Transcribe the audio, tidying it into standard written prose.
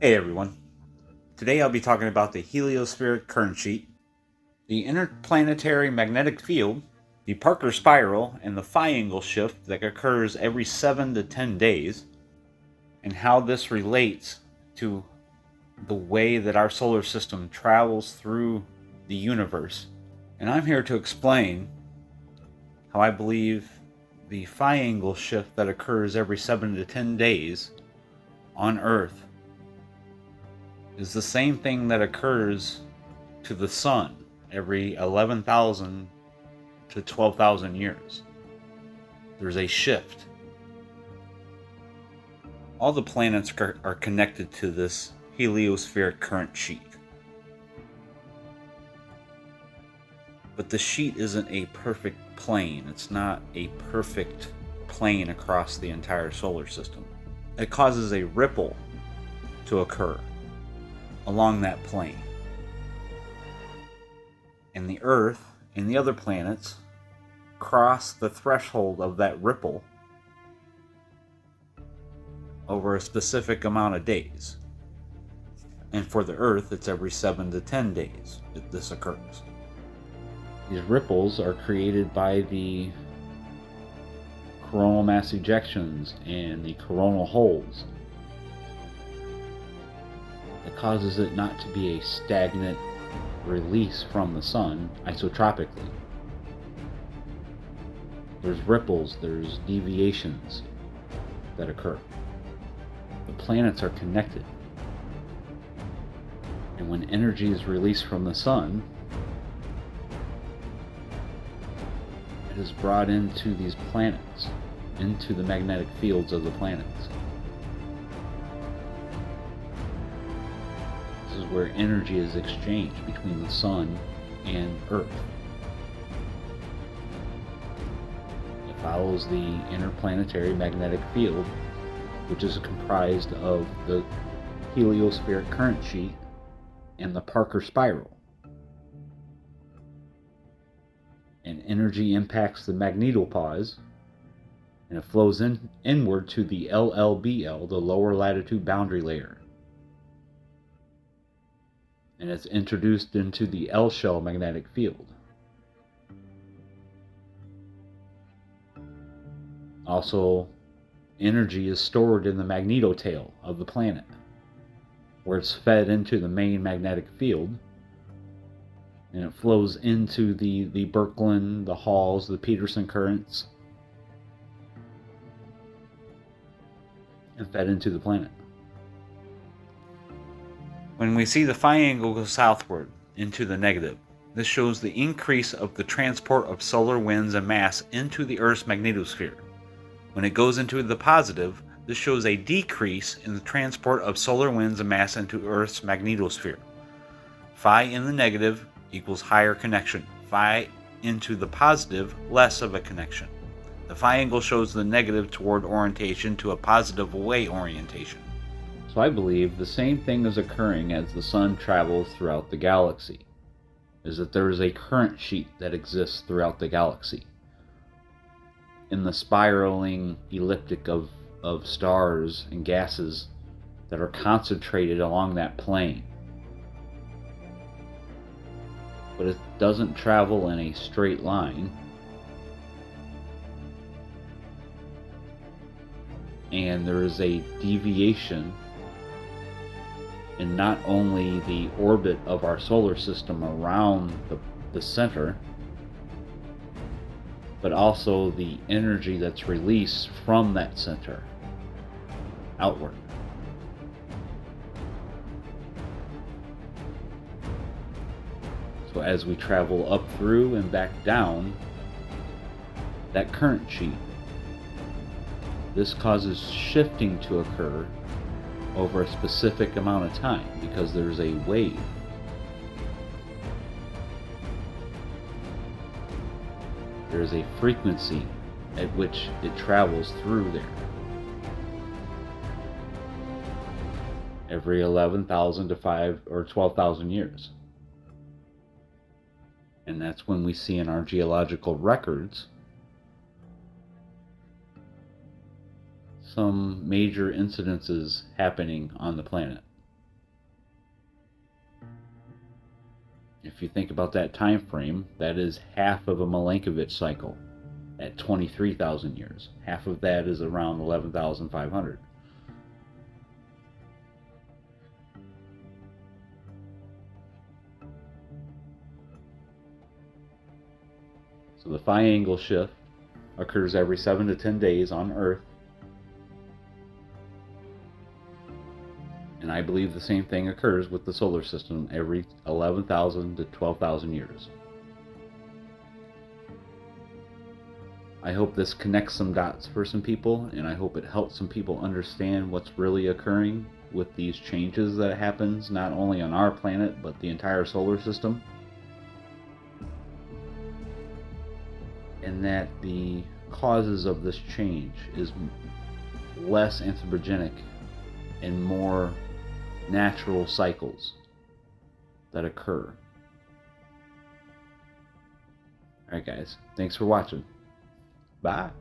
Hey everyone. Today I'll be talking about the heliospheric current sheet, the interplanetary magnetic field, the Parker spiral, and the phi angle shift that occurs every 7 to 10 days, and how this relates to the way that our solar system travels through the universe. And I'm here to explain how I believe the phi angle shift that occurs every 7 to 10 days on Earth is the same thing that occurs to the sun every 11,000 to 12,000 years. There's a shift. All the planets are connected to this heliospheric current sheet. But the sheet isn't a perfect plane. It's not a perfect plane across the entire solar system. It causes a ripple to occur along that plane. And the Earth and the other planets cross the threshold of that ripple over a specific amount of days. And for the Earth, it's every 7 to 10 days that this occurs. These ripples are created by the coronal mass ejections and the coronal holes. It causes it not to be a stagnant release from the sun isotropically. There's ripples, there's deviations that occur. The planets are connected. And when energy is released from the sun, it is brought into these planets, into the magnetic fields of the planets. This is where energy is exchanged between the sun and Earth. It follows the interplanetary magnetic field, which is comprised of the heliospheric current sheet and the Parker spiral. And energy impacts the magnetopause, and it flows inward to the LLBL, the lower latitude boundary layer. And it's introduced into the L-shell magnetic field. Also, energy is stored in the magnetotail of the planet, where it's fed into the main magnetic field, and it flows into the Birkeland, the Halls, the Peterson currents, and fed into the planet. When we see the phi angle go southward into the negative, this shows the increase of the transport of solar winds and mass into the Earth's magnetosphere. When it goes into the positive, this shows a decrease in the transport of solar winds and mass into Earth's magnetosphere. Phi in the negative equals higher connection. Phi into the positive, less of a connection. The phi angle shows the negative toward orientation to a positive away orientation. So I believe the same thing is occurring as the sun travels throughout the galaxy, is that there is a current sheet that exists throughout the galaxy. In the spiraling elliptic of stars and gases that are concentrated along that plane. But it doesn't travel in a straight line. And there is a deviation in not only the orbit of our solar system around the center, but also the energy that's released from that center outward. So as we travel up through and back down that current sheet, this causes shifting to occur over a specific amount of time because there's a wave. There is a frequency at which it travels through there. Every 11,000 to 5 or 12,000 years. And that's when we see in our geological records some major incidences happening on the planet. If you think about that time frame, that is half of a Milankovitch cycle at 23,000 years. Half of that is around 11,500. So the phi angle shift occurs every 7 to 10 days on Earth. And I believe the same thing occurs with the solar system every 11,000 to 12,000 years. I hope this connects some dots for some people, and I hope it helps some people understand what's really occurring with these changes that happens not only on our planet but the entire solar system. And that the causes of this change is less anthropogenic and more natural cycles that occur. Alright guys, thanks for watching. Bye.